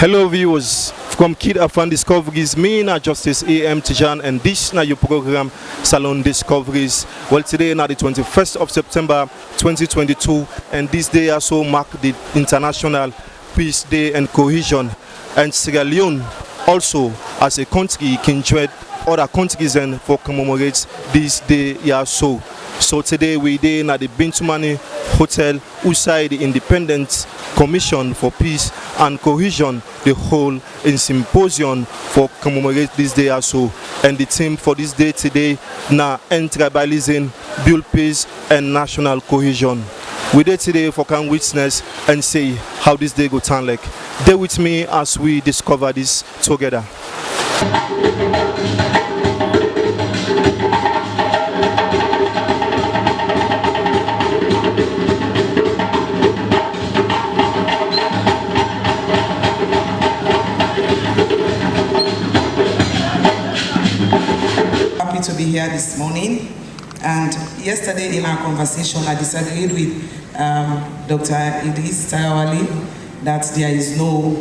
Hello viewers from KID-AFAN me na Justice A.M. Tijan, and this na your program Salone Discoveries. Well, today na the 21st of September 2022, and this day also mark the International Peace Day and Cohesion, and Sierra Leone also as a country can join other countries and for commemorate this day also. So today we dey at the Bintumani Hotel outside the Independent Commission for Peace and Cohesion, the whole in Symposium for commemorate this day also. And the theme for this day today na end tribalism, build peace and national cohesion. We dey today for can witness and say how this day go turn like. Stay with me as we discover this together. To be here this morning, and yesterday in our conversation I disagreed with Dr. Idris Tarawali that there is no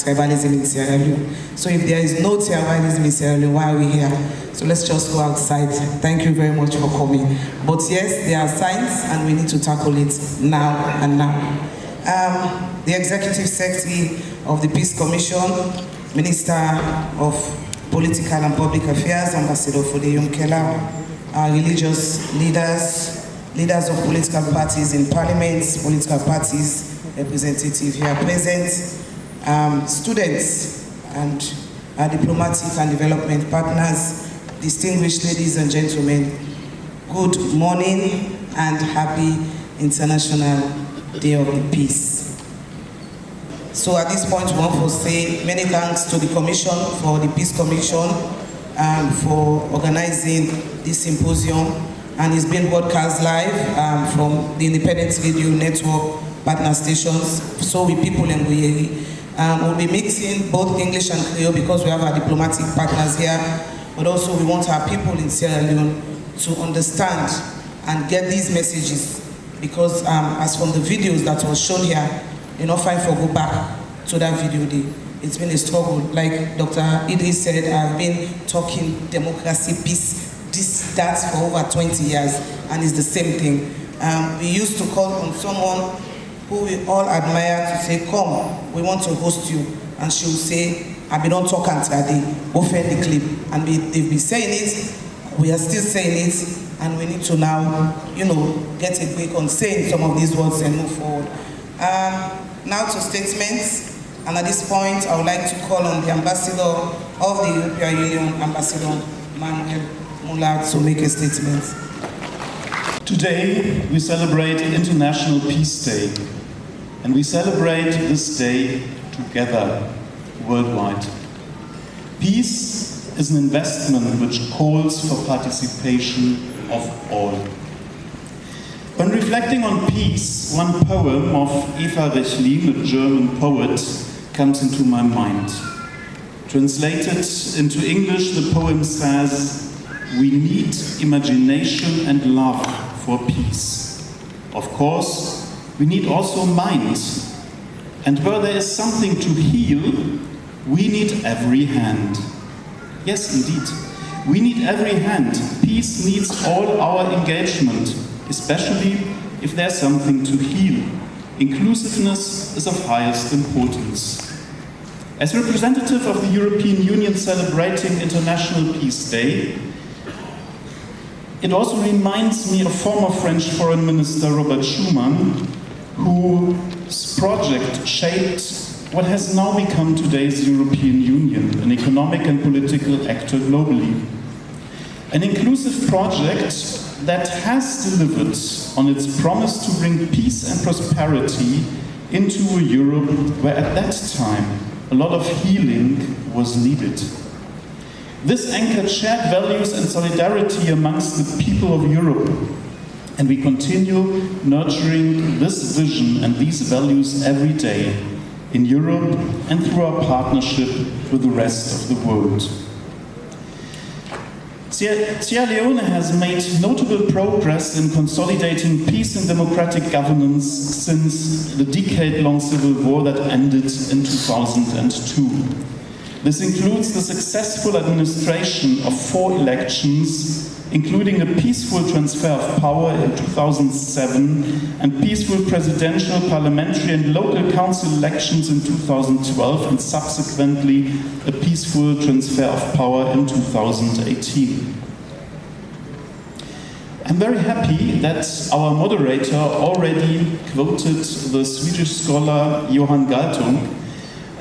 tribalism in Sierra Leone. So if there is no tribalism in Sierra Leone, why are we here? So let's just go outside. Thank you very much for coming. But yes, there are signs and we need to tackle it now and now. The Executive Secretary of the Peace Commission, Minister of Political and Public Affairs, Ambassador Fode Yonkela, religious leaders, leaders of political parties in parliaments, political parties, representatives here present, students and diplomatic and development partners, distinguished ladies and gentlemen, good morning and happy International Day of the Peace. So at this point, we want to say many thanks to the Commission, for the Peace Commission, for organizing this symposium, and it's been broadcast live from the Independent Radio Network partner stations. So we people in Guyeri. We'll be mixing both English and Creole because we have our diplomatic partners here, but also we want our people in Sierra Leone to understand and get these messages, because as from the videos that was shown here, you're not fine for go back to that video. It's been a struggle. Like Dr. Idris said, I've been talking democracy, peace, this, that for over 20 years, and it's the same thing. We used to call on someone who we all admire to say, come, we want to host you. And she will say, I be don't talk until they offend the clip. And they've been saying it, we are still saying it, and we need to now, get a break on saying some of these words and move forward. Now to statements, and at this point I would like to call on the Ambassador of the European Union, Ambassador Manuel Muller, to make a statement. Today we celebrate International Peace Day, and we celebrate this day together worldwide. Peace is an investment which calls for participation of all. When reflecting on peace, one poem of Eva Rechlin, a German poet, comes into my mind. Translated into English, the poem says, "We need imagination and love for peace. Of course, we need also mind. And where there is something to heal, we need every hand." Yes, indeed. We need every hand. Peace needs all our engagement, especially if there's something to heal. Inclusiveness is of highest importance. As representative of the European Union celebrating International Peace Day, it also reminds me of former French Foreign Minister Robert Schuman, whose project shaped what has now become today's European Union, an economic and political actor globally. An inclusive project that has delivered on its promise to bring peace and prosperity into a Europe where at that time a lot of healing was needed. This anchored shared values and solidarity amongst the people of Europe, and we continue nurturing this vision and these values every day in Europe and through our partnership with the rest of the world. Sierra Leone has made notable progress in consolidating peace and democratic governance since the decade-long civil war that ended in 2002. This includes the successful administration of 4 elections, including a peaceful transfer of power in 2007 and peaceful presidential, parliamentary and local council elections in 2012 and subsequently a peaceful transfer of power in 2018. I'm very happy that our moderator already quoted the Swedish scholar Johan Galtung,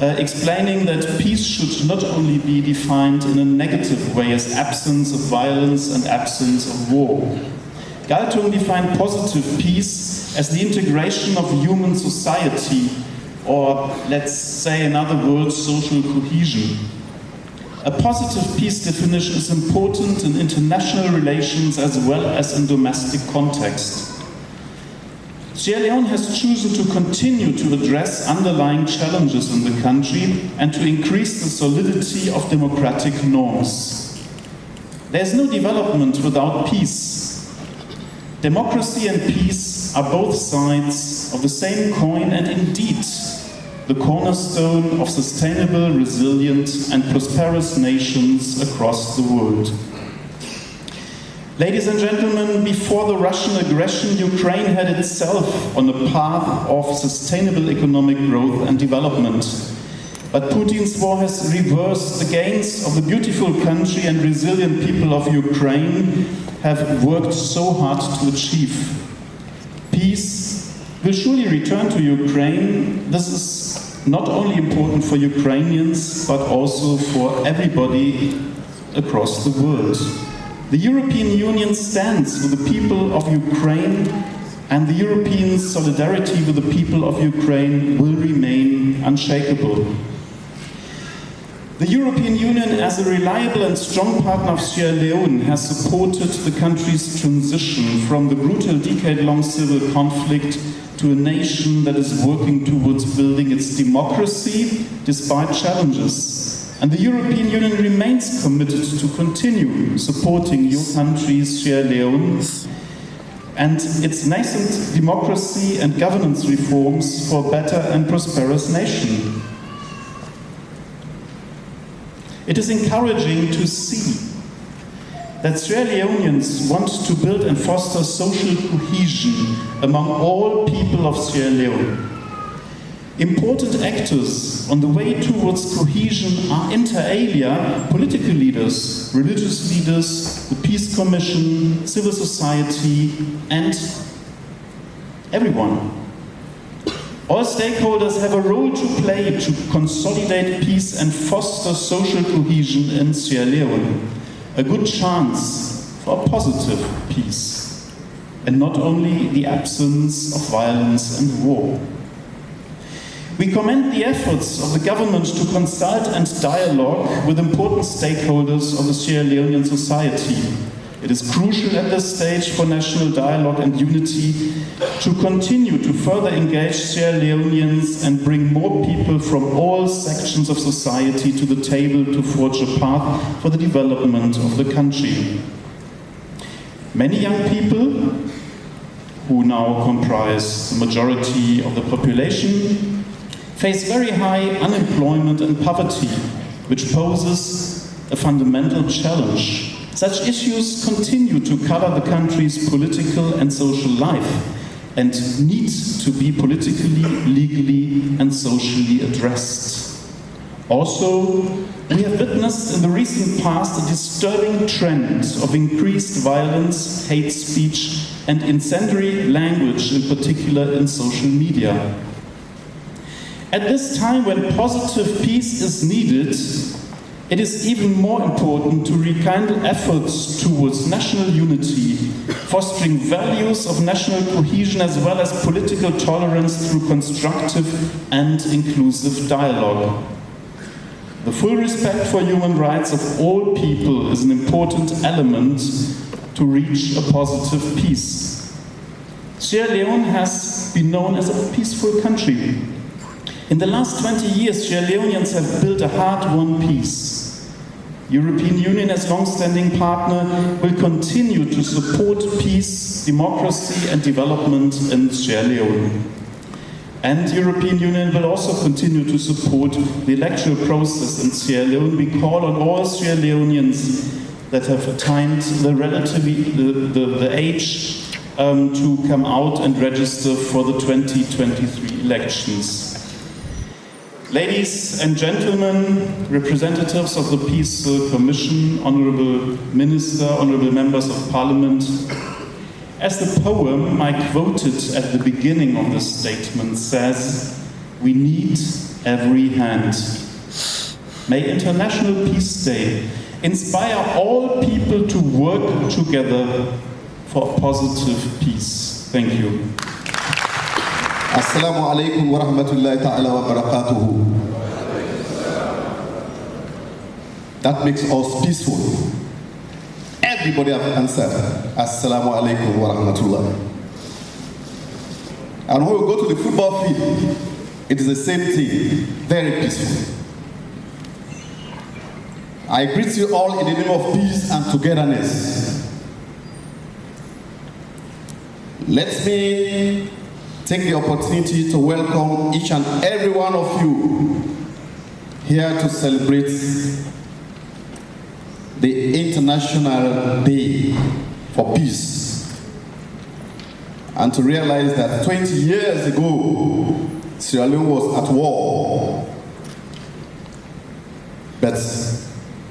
explaining that peace should not only be defined in a negative way as absence of violence and absence of war. Galtung defined positive peace as the integration of human society, or let's say in other words, social cohesion. A positive peace definition is important in international relations as well as in domestic context. Sierra Leone has chosen to continue to address underlying challenges in the country and to increase the solidity of democratic norms. There is no development without peace. Democracy and peace are both sides of the same coin and indeed the cornerstone of sustainable, resilient and prosperous nations across the world. Ladies and gentlemen, before the Russian aggression, Ukraine had itself on a path of sustainable economic growth and development. But Putin's war has reversed the gains of the beautiful country and resilient people of Ukraine have worked so hard to achieve. Peace will surely return to Ukraine. This is not only important for Ukrainians, but also for everybody across the world. The European Union stands with the people of Ukraine, and the European solidarity with the people of Ukraine will remain unshakable. The European Union, as a reliable and strong partner of Sierra Leone, has supported the country's transition from the brutal decade-long civil conflict to a nation that is working towards building its democracy despite challenges. And the European Union remains committed to continue supporting your country, Sierra Leone, and its nascent democracy and governance reforms for a better and prosperous nation. It is encouraging to see that Sierra Leoneans want to build and foster social cohesion among all people of Sierra Leone. Important actors on the way towards cohesion are inter alia political leaders, religious leaders, the Peace Commission, civil society, and everyone. All stakeholders have a role to play to consolidate peace and foster social cohesion in Sierra Leone. A good chance for a positive peace, and not only the absence of violence and war. We commend the efforts of the government to consult and dialogue with important stakeholders of the Sierra Leonean society. It is crucial at this stage for national dialogue and unity to continue to further engage Sierra Leoneans and bring more people from all sections of society to the table to forge a path for the development of the country. Many young people, who now comprise the majority of the population, face very high unemployment and poverty, which poses a fundamental challenge. Such issues continue to color the country's political and social life and need to be politically, legally and socially addressed. Also, we have witnessed in the recent past a disturbing trend of increased violence, hate speech and incendiary language, in particular in social media. At this time when positive peace is needed, it is even more important to rekindle efforts towards national unity, fostering values of national cohesion as well as political tolerance through constructive and inclusive dialogue. The full respect for human rights of all people is an important element to reach a positive peace. Sierra Leone has been known as a peaceful country. In the last 20 years, Sierra Leoneans have built a hard-won peace. European Union as long-standing partner will continue to support peace, democracy and development in Sierra Leone. And the European Union will also continue to support the electoral process in Sierra Leone. We call on all Sierra Leoneans that have attained the age to come out and register for the 2023 elections. Ladies and gentlemen, representatives of the Peace Commission, Honourable Minister, Honourable Members of Parliament, as the poem I quoted at the beginning of this statement says, we need every hand. May International Peace Day inspire all people to work together for positive peace. Thank you. Assalamu alaikum wa rahmatullahi ta'ala wa barakatuhu. That makes us peaceful. Everybody have answered. Assalamu alaikum wa rahmatullah. And when we go to the football field, it is the same thing. Very peaceful. I greet you all in the name of peace and togetherness. Let me take the opportunity to welcome each and every one of you here to celebrate the International Day for Peace, and to realize that 20 years ago, Sierra Leone was at war, but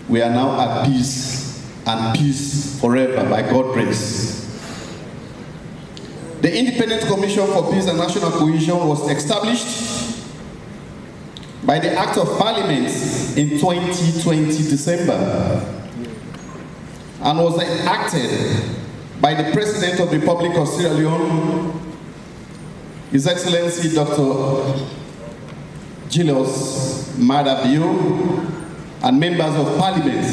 we are now at peace, and peace forever by God's grace. The Independent Commission for Peace and National Cohesion was established by the Act of Parliament in 2020 December and was enacted by the President of the Republic of Sierra Leone, His Excellency Dr. Julius Maada Bio, and members of Parliament.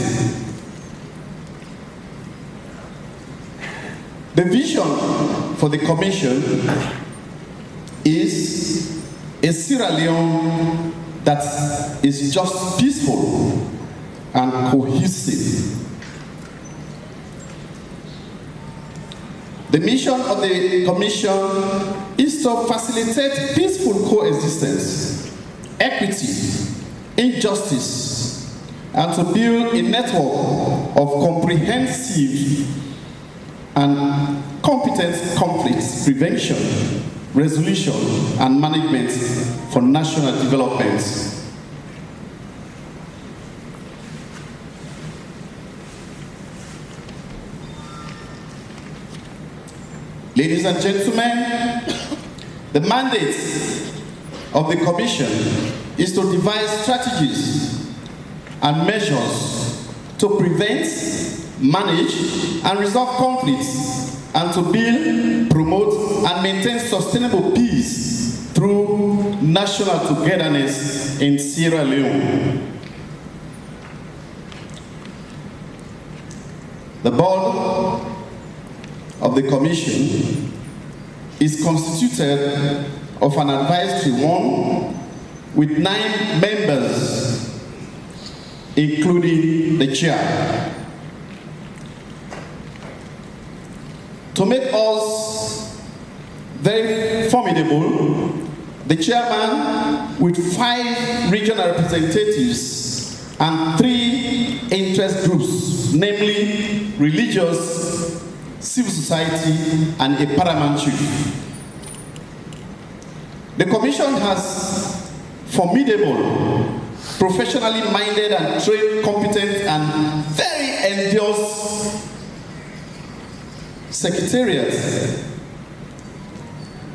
The vision for the Commission is a Sierra Leone that is just peaceful and cohesive. The mission of the Commission is to facilitate peaceful coexistence, equity, injustice, and to build a network of comprehensive and competent conflict prevention, resolution, and management for national development. Ladies and gentlemen, the mandate of the Commission is to devise strategies and measures to prevent, manage, and resolve conflicts, and to build, promote, and maintain sustainable peace through national togetherness in Sierra Leone. The board of the Commission is constituted of an advisory one with 9 members, including the chair. To make us very formidable, the chairman with 5 regional representatives and 3 interest groups, namely religious, civil society, and a paramount chief. The Commission has formidable, professionally minded and trained, competent, and very envious secretariat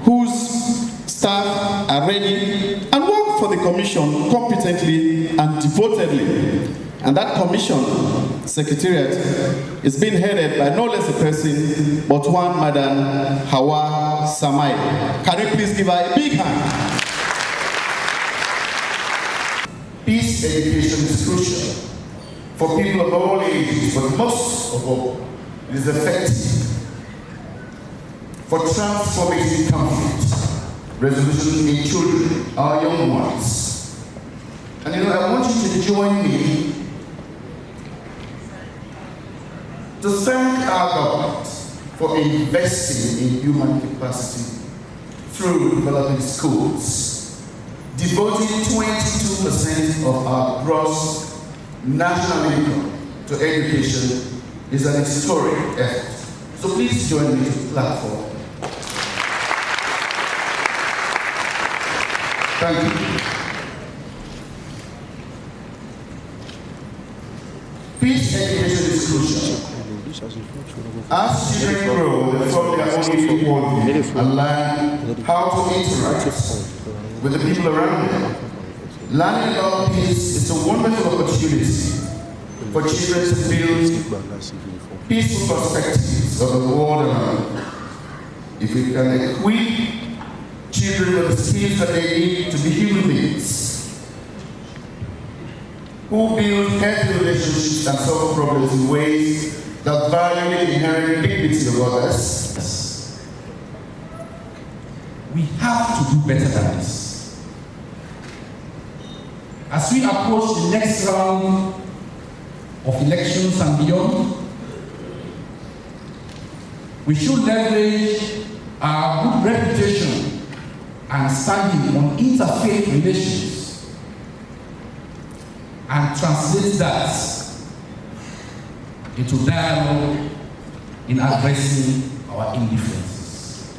whose staff are ready and work for the Commission competently and devotedly. And that Commission secretariat is being headed by no less a person but one Madam Hawa Samai. Can you please give her a big hand? Peace education is crucial for people of all ages, but most of all, it is effective for transformative conflict resolution in children, our young ones. And I want you to join me to thank our government for investing in human capacity through developing schools, devoting 22% of our gross national income to education is an historic effort. So please join me to the platform. Thank you. Peace education is crucial. As children grow, they form their own unique worldview and learn how to interact with the people around them. Learning about peace is a wonderful opportunity for children to build peaceful perspectives of the world around them. If we can equip children with the skills that they need to be human beings, who build healthy relationships and solve problems in ways that value the inherent dignity of others. We have to do better than this. As we approach the next round of elections and beyond, we should leverage our good reputation and standing on interfaith relations and translate that into dialogue in addressing our indifferences.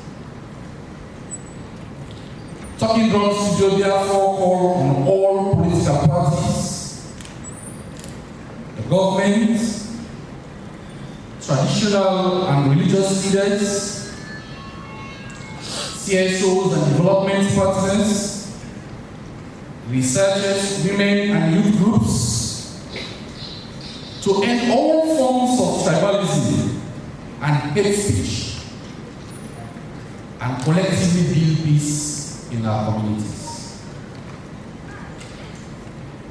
Talking Drums Studio therefore call on all political parties, the government, traditional and religious leaders, CSOs and development partners, researchers, women and youth groups, to end all forms of tribalism and hate speech, and collectively build peace in our communities.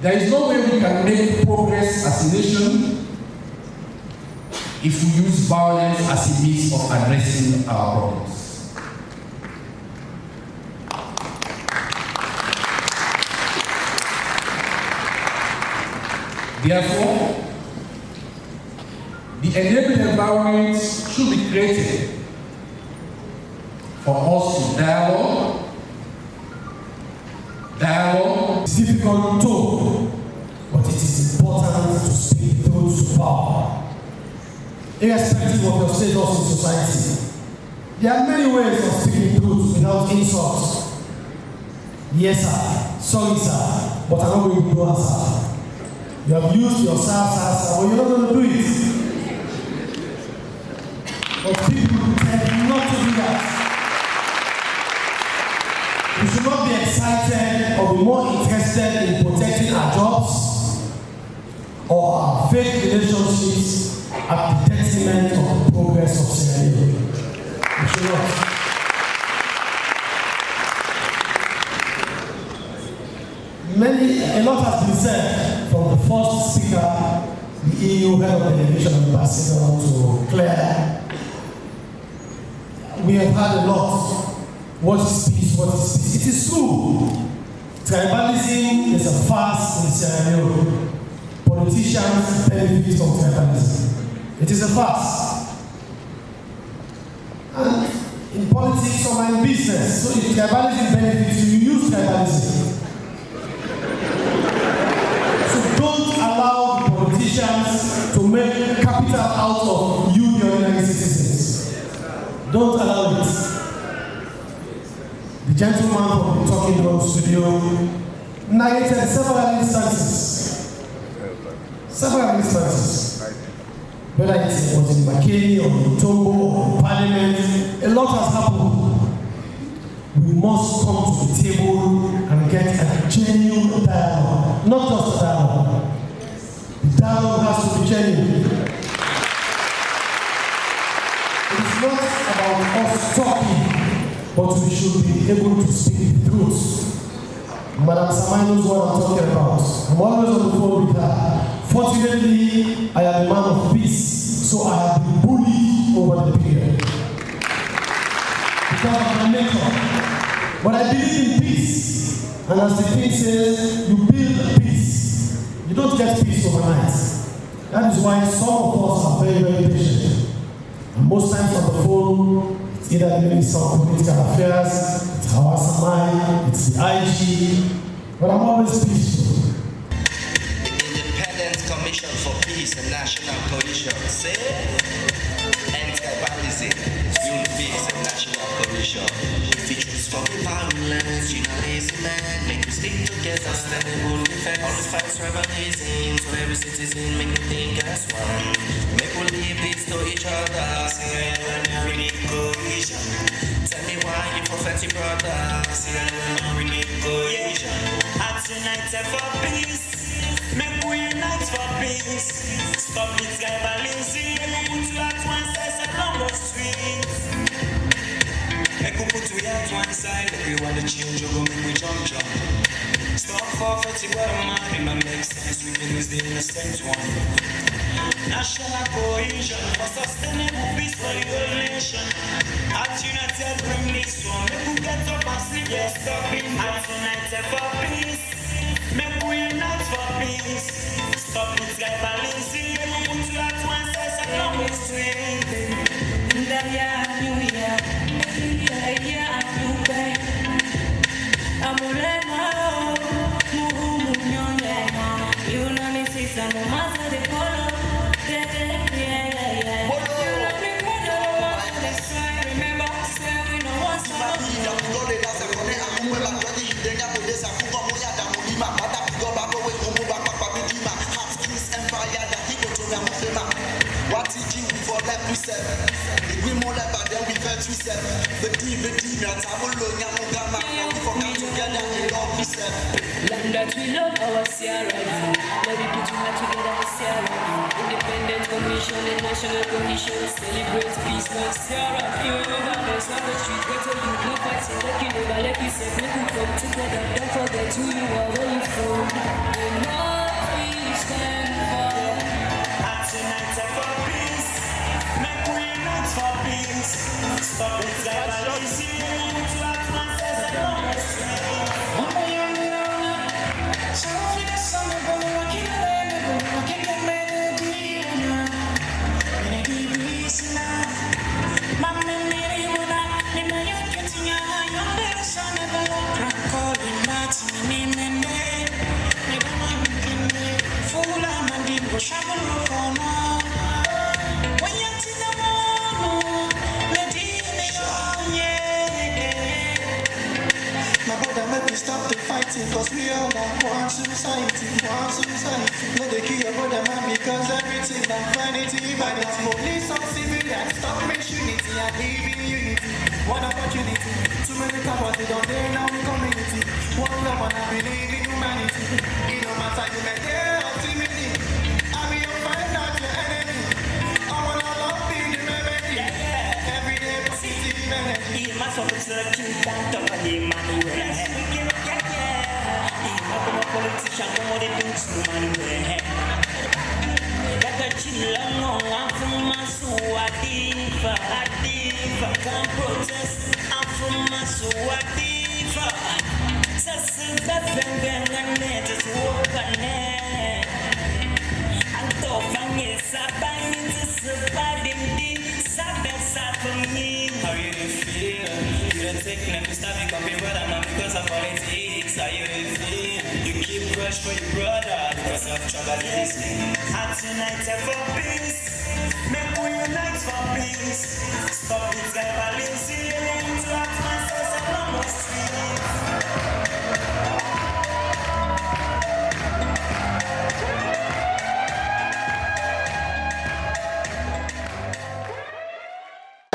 There is no way we can make progress as a nation if we use violence as a means of addressing our problems. Therefore, the enabling environment should be created for us to dialogue. Dialogue is difficult too, but it is important to speak truth to power. Irrespective of your status in society, there are many ways of speaking truth without insult. Yes, sir. Sorry, sir. But I'm not going to do that, sir. You have used your sir, but you're not going to do it. But people tend not to do that. We should not be excited or be more interested in protecting our jobs or our fake relationships at the detriment of the progress of Sierra Leone. We should not. A lot has been said from the first speaker, the EU head of delegation ambassador, to Claire. We have had a lot. What is peace? What is peace? It is true. Tribalism is a farce in Sierra Leone. Politicians benefit from tribalism. It is a farce. And in politics or in business, so if tribalism benefits you, you use tribalism. Don't allow the politicians to make capital out of you, the ordinary citizens. Don't allow it. The gentleman from the Talking Drums Studio narrated several instances. Whether it was in McKinney or in Togo or in Parliament, a lot has happened. We must come to the table and get a genuine dialogue, not just a dialogue. The dialogue has to be genuine. It's not about us talking, but we should be able to speak the truth. Madam Samai knows what I'm talking about. I'm always on the phone with her. Fortunately, I am a man of peace, so I have been bullied over the period. Because of my nature. But I believe in peace. And as the king says, you build peace. You don't get peace overnight. That is why some of us are very, very patient. And most times on the phone, it's either maybe some political affairs, it's Hawasamai, it's the IG, but I'm always peaceful. Independent Commission for Peace and National Cohesion, say, anti-tribalism, build peace and national cohesion. If you choose for violence, you're not lazy man, make you stick together, sustainable defense. All the fights tribalism, so every citizen make me think as one. Make we live peace to each other, say, we need cohesion. Tell me why you forfeit your brother, say, we need cohesion. Hearts united for peace. Make we unite for peace. Stop this tribalism. Put you at one side along the street. Make we put you at one side. If you want to change, you go make we jump. Stop forfeiting what man. It might make sense. We can use the innocent one. National cohesion for sustainable peace for the whole nation. At united bring this one. Make we get up and sleep. Yes, stop it. At united for peace. Make we unite for peace. Stop this tribalism. Put you at one side along the street. What teaching before that we said? We more than then we felt we said. The team, your tabolo, Yamugama, we forgot together in love we said. Land that we love our Sierra Leone. Let it put you together in Sierra Leone. Independent Commission and National Cohesion. Celebrate peace, my Sierra Leone. There's not the street, get you no fighting, like you never let me say, make we come together. Don't forget who you are, where you from. And what we stand for. United for peace, make we unite for peace. Stop it, tribalism. Put you at one side along the street. Stop the fighting, cause we all got one society. Let the kill your brother man because everything like vanity. Police or civilian, stop impunity and live in unity. One opportunity, too many couples they don't dare now in community. One love and I believe in humanity. It don't matter you may dare or timidity. I will find out your enemy. I wanna love be the remedy. Every day positive energy. Il m'a sorti sur le cul tant que les manuels. Politician come the things to manuel. Got a chill I'm from Masuadifa. Can't protest, I'm from Masuadifa. Just that and then just walk on there. And talk and yes, I'm into somebody. For me, how you feel? You don't take me to stop me coming brother, not because of politics. How you feel? You keep rush for your brother because of tribalism. Hearts united for peace. Make we unite for peace. Stop this tribalism. To act myself along the street.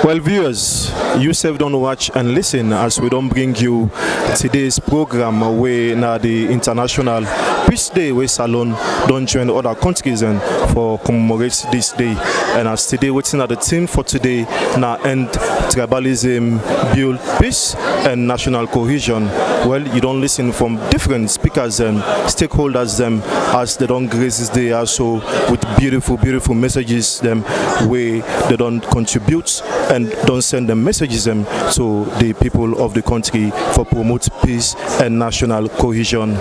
Well, viewers, you self don't watch and listen as we don't bring you today's program where now the International Peace Day where Salone don't join other countries and for commemorate this day. And as today waiting at the theme for today now end tribalism, build peace and national cohesion. Well, you don't listen from different speakers and stakeholders them as they don't grace this day also with beautiful messages them where they don't contribute and don't send the messages to the people of the country for promote peace and national cohesion.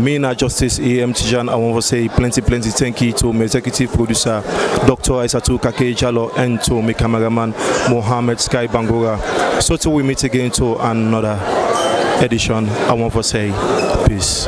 Me, not just Justice A.M. Tijan. I want to say plenty thank you to my executive producer, Dr. Aissatou Kake Jalo, and to my cameraman, Mohammed Sky Bangura. So till we meet again to another edition, I want to say peace.